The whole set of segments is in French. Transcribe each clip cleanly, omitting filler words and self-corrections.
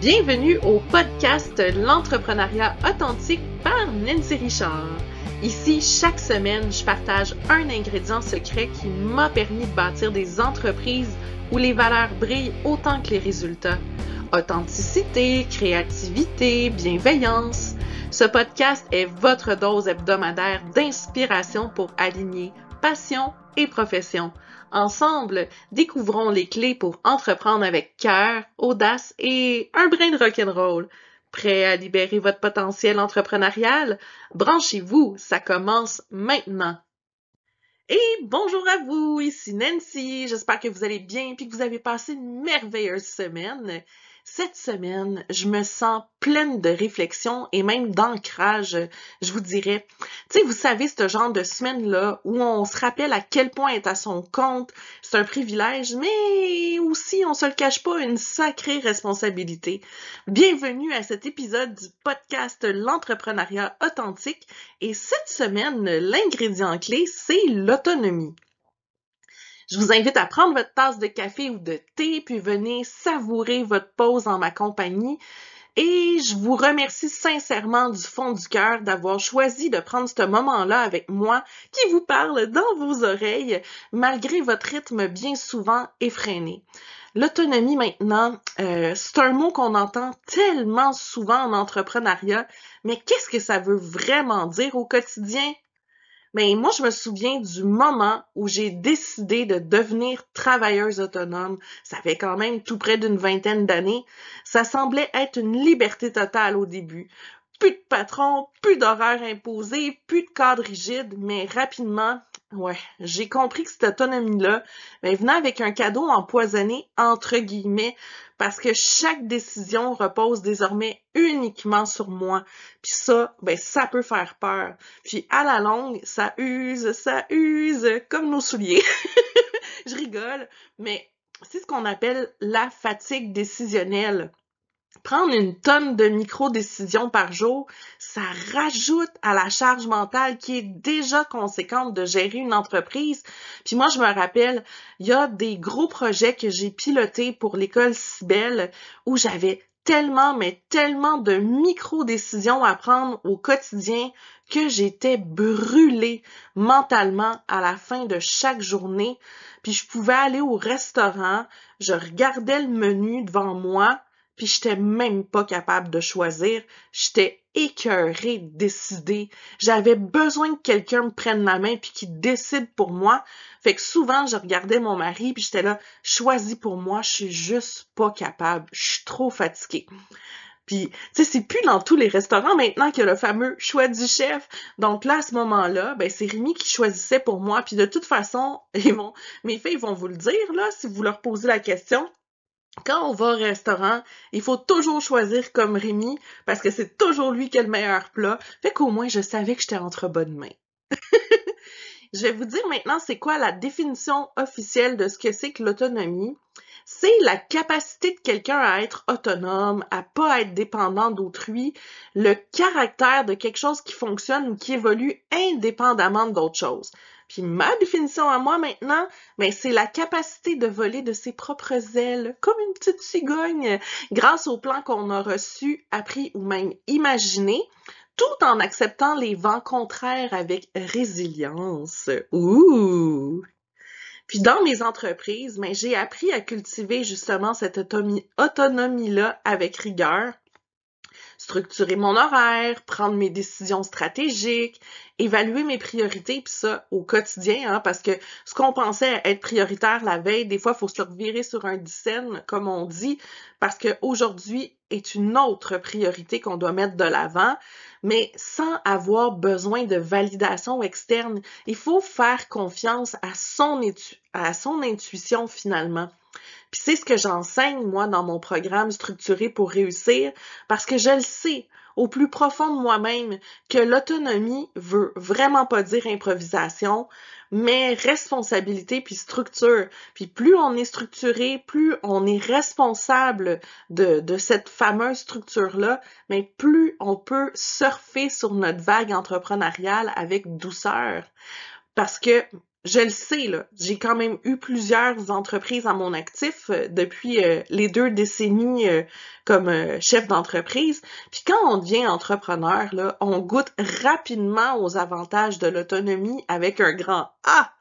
Bienvenue au podcast L'entrepreneuriat authentique par Nancy Richard. Ici, chaque semaine, je partage un ingrédient secret qui m'a permis de bâtir des entreprises où les valeurs brillent autant que les résultats. Authenticité, créativité, bienveillance. Ce podcast est votre dose hebdomadaire d'inspiration pour aligner passion et profession. Ensemble, découvrons les clés pour entreprendre avec cœur, audace et un brin de rock'n'roll. Prêt à libérer votre potentiel entrepreneurial? Branchez-vous, ça commence maintenant. Et bonjour à vous, ici Nancy. J'espère que vous allez bien et que vous avez passé une merveilleuse semaine. Cette semaine, je me sens pleine de réflexion et même d'ancrage, je vous dirais. Tu sais, vous savez, ce genre de semaine-là où on se rappelle à quel point être à son compte, c'est un privilège, mais aussi, on se le cache pas, une sacrée responsabilité. Bienvenue à cet épisode du podcast L'entrepreneuriat authentique. Et cette semaine, l'ingrédient clé, c'est l'autonomie. Je vous invite à prendre votre tasse de café ou de thé, puis venez savourer votre pause en ma compagnie. Et je vous remercie sincèrement du fond du cœur d'avoir choisi de prendre ce moment-là avec moi qui vous parle dans vos oreilles, malgré votre rythme bien souvent effréné. L'autonomie maintenant, c'est un mot qu'on entend tellement souvent en entrepreneuriat, mais qu'est-ce que ça veut vraiment dire au quotidien? Mais moi, je me souviens du moment où j'ai décidé de devenir travailleuse autonome. Ça fait quand même tout près d'une vingtaine d'années. Ça semblait être une liberté totale au début. Plus de patron, plus d'horaires imposés, plus de cadre rigide, mais rapidement, j'ai compris que cette autonomie-là venait avec un cadeau empoisonné, entre guillemets, parce que chaque décision repose désormais uniquement sur moi. Puis ça, ça peut faire peur. Puis à la longue, ça use, comme nos souliers. Je rigole, mais c'est ce qu'on appelle la fatigue décisionnelle. Prendre une tonne de micro-décisions par jour, ça rajoute à la charge mentale qui est déjà conséquente de gérer une entreprise. Puis moi, je me rappelle, il y a des gros projets que j'ai pilotés pour l'école Cybelle où j'avais tellement de micro-décisions à prendre au quotidien que j'étais brûlée mentalement à la fin de chaque journée. Puis je pouvais aller au restaurant, je regardais le menu devant moi, puis j'étais même pas capable de choisir. J'étais écœurée de décider. J'avais besoin que quelqu'un me prenne la main puis qu'il décide pour moi. Fait que souvent, je regardais mon mari puis j'étais là, choisis pour moi, je suis juste pas capable. Je suis trop fatiguée. Puis, tu sais, c'est plus dans tous les restaurants maintenant qu'il y a le fameux choix du chef. Donc là, à ce moment-là, c'est Rémi qui choisissait pour moi. Puis de toute façon, mes filles vont vous le dire, là, si vous leur posez la question. Quand on va au restaurant, il faut toujours choisir comme Rémi parce que c'est toujours lui qui a le meilleur plat. Fait qu'au moins, je savais que j'étais entre bonnes mains. Je vais vous dire maintenant c'est quoi la définition officielle de ce que c'est que l'autonomie. C'est la capacité de quelqu'un à être autonome, à pas être dépendant d'autrui, le caractère de quelque chose qui fonctionne ou qui évolue indépendamment d'autres choses. Puis ma définition à moi maintenant, c'est la capacité de voler de ses propres ailes, comme une petite cigogne, grâce au plan qu'on a reçu, appris ou même imaginé, tout en acceptant les vents contraires avec résilience. Ouh! Puis dans mes entreprises, j'ai appris à cultiver justement cette autonomie-là avec rigueur, structurer mon horaire, prendre mes décisions stratégiques, évaluer mes priorités, puis ça au quotidien, parce que ce qu'on pensait être prioritaire la veille, des fois, il faut se revirer sur un dixaine, comme on dit, parce qu'aujourd'hui est une autre priorité qu'on doit mettre de l'avant, mais sans avoir besoin de validation externe. Il faut faire confiance à son intuition finalement. Puis c'est ce que j'enseigne, moi, dans mon programme Structuré pour réussir, parce que je le sais, au plus profond de moi-même, que l'autonomie veut vraiment pas dire improvisation, mais responsabilité puis structure. Puis plus on est structuré, plus on est responsable de cette fameuse structure-là, mais plus on peut surfer sur notre vague entrepreneuriale avec douceur. Parce que je le sais, là, j'ai quand même eu plusieurs entreprises à mon actif depuis les 2 décennies comme chef d'entreprise. Puis quand on devient entrepreneur, là, on goûte rapidement aux avantages de l'autonomie avec un grand A.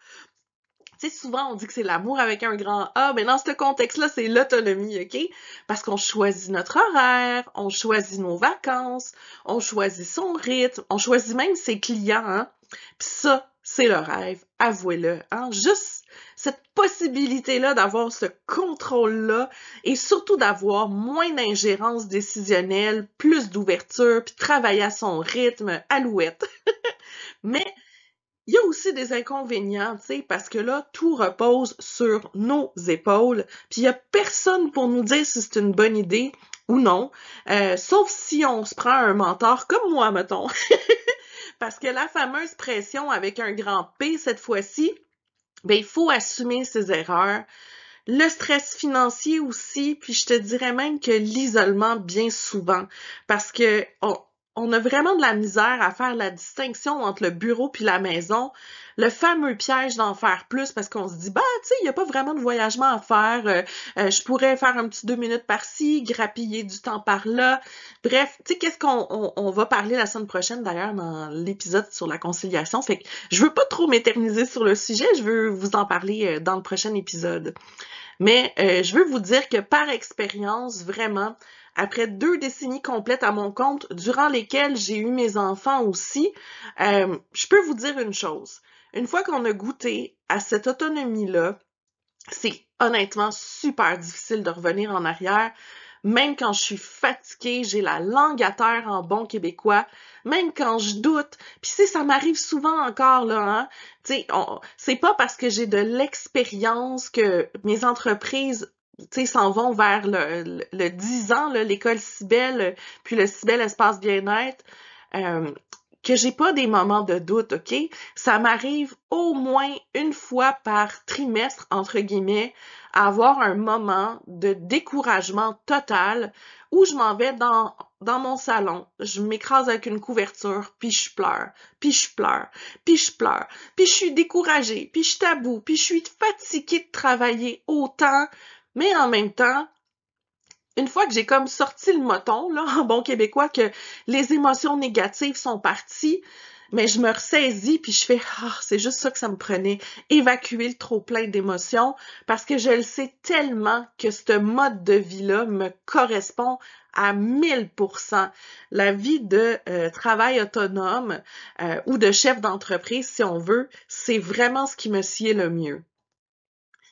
Tu sais, souvent on dit que c'est l'amour avec un grand A, mais dans ce contexte-là, c'est l'autonomie, OK? Parce qu'on choisit notre horaire, on choisit nos vacances, on choisit son rythme, on choisit même ses clients, hein? Puis ça, c'est le rêve, avouez-le, hein? Juste cette possibilité-là d'avoir ce contrôle-là et surtout d'avoir moins d'ingérence décisionnelle, plus d'ouverture, puis travailler à son rythme, alouette. Mais il y a aussi des inconvénients, tu sais, parce que là, tout repose sur nos épaules, puis il y a personne pour nous dire si c'est une bonne idée ou non, sauf si on se prend un mentor comme moi, mettons. Parce que la fameuse pression avec un grand P, cette fois-ci, ben, il faut assumer ses erreurs. Le stress financier aussi, puis je te dirais même que l'isolement bien souvent, parce que on a vraiment de la misère à faire la distinction entre le bureau puis la maison, le fameux piège d'en faire plus parce qu'on se dit, bah, tu sais, il n'y a pas vraiment de voyagement à faire, je pourrais faire un petit 2 minutes par-ci, grappiller du temps par-là. Bref, tu sais, qu'est-ce qu'on va parler la semaine prochaine d'ailleurs dans l'épisode sur la conciliation, fait que je veux pas trop m'éterniser sur le sujet, je veux vous en parler dans le prochain épisode. Mais je veux vous dire que par expérience, vraiment, après 2 décennies complètes à mon compte, durant lesquelles j'ai eu mes enfants aussi, je peux vous dire une chose. Une fois qu'on a goûté à cette autonomie-là, c'est honnêtement super difficile de revenir en arrière. Même quand je suis fatiguée, j'ai la langue à terre en bon québécois, même quand je doute, puis ça m'arrive souvent encore, là, hein, tu sais, c'est pas parce que j'ai de l'expérience que mes entreprises, tu sais, s'en vont vers le 10 ans, là, l'école Cybelle, puis le Cybelle Espace Bien-être, que j'ai pas des moments de doute, OK? Ça m'arrive au moins une fois par trimestre, entre guillemets, à avoir un moment de découragement total où je m'en vais dans mon salon, je m'écrase avec une couverture, puis je pleure, puis je pleure, puis je pleure, puis je suis découragée, puis je taboue, puis je suis fatiguée de travailler autant, mais en même temps, une fois que j'ai comme sorti le moton, là, en bon québécois, que les émotions négatives sont parties, mais je me ressaisis puis je fais c'est juste ça que ça me prenait, évacuer le trop plein d'émotions parce que je le sais tellement que ce mode de vie-là me correspond à 1000%. La vie de travail autonome ou de chef d'entreprise, si on veut, c'est vraiment ce qui me sied le mieux.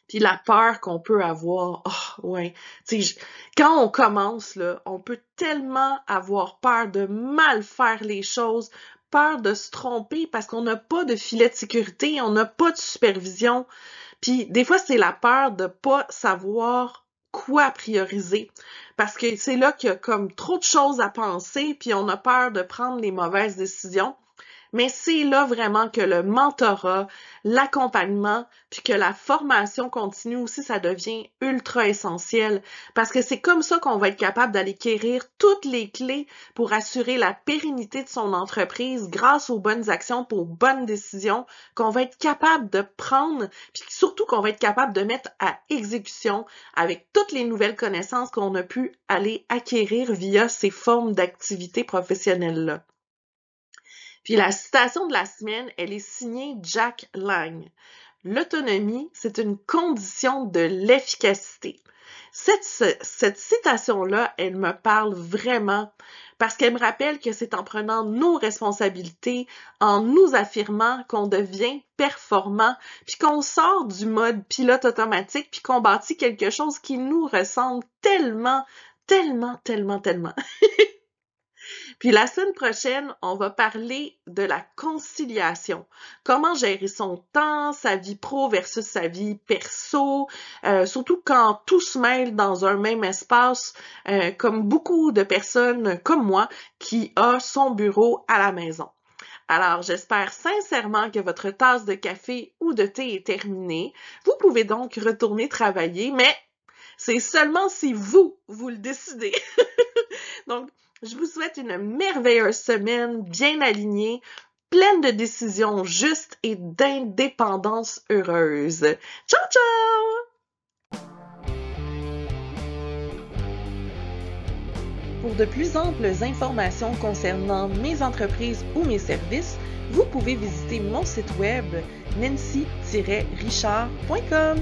Puis la peur qu'on peut avoir, ouais, tu sais, quand on commence, là, on peut tellement avoir peur de mal faire les choses, peur de se tromper parce qu'on n'a pas de filet de sécurité, on n'a pas de supervision. Puis des fois, c'est la peur de pas savoir quoi prioriser. Parce que c'est là qu'il y a comme trop de choses à penser, puis on a peur de prendre les mauvaises décisions. Mais c'est là vraiment que le mentorat, l'accompagnement, puis que la formation continue aussi, ça devient ultra essentiel. Parce que c'est comme ça qu'on va être capable d'aller quérir toutes les clés pour assurer la pérennité de son entreprise grâce aux bonnes actions, aux bonnes décisions qu'on va être capable de prendre, puis surtout qu'on va être capable de mettre à exécution avec toutes les nouvelles connaissances qu'on a pu aller acquérir via ces formes d'activités professionnelles-là. Puis la citation de la semaine, elle est signée Jack Lang. L'autonomie, c'est une condition de l'efficacité. Cette citation-là, elle me parle vraiment parce qu'elle me rappelle que c'est en prenant nos responsabilités, en nous affirmant qu'on devient performant, puis qu'on sort du mode pilote automatique, puis qu'on bâtit quelque chose qui nous ressemble tellement, tellement, tellement, tellement. Puis la semaine prochaine, on va parler de la conciliation. Comment gérer son temps, sa vie pro versus sa vie perso, surtout quand tout se mêle dans un même espace, comme beaucoup de personnes comme moi qui a son bureau à la maison. Alors, j'espère sincèrement que votre tasse de café ou de thé est terminée. Vous pouvez donc retourner travailler, mais c'est seulement si vous le décidez. Donc, je vous souhaite une merveilleuse semaine, bien alignée. pleine de décisions justes et d'indépendance heureuse. Ciao, ciao! Pour de plus amples informations concernant mes entreprises ou mes services, vous pouvez visiter mon site web nancy-richard.com.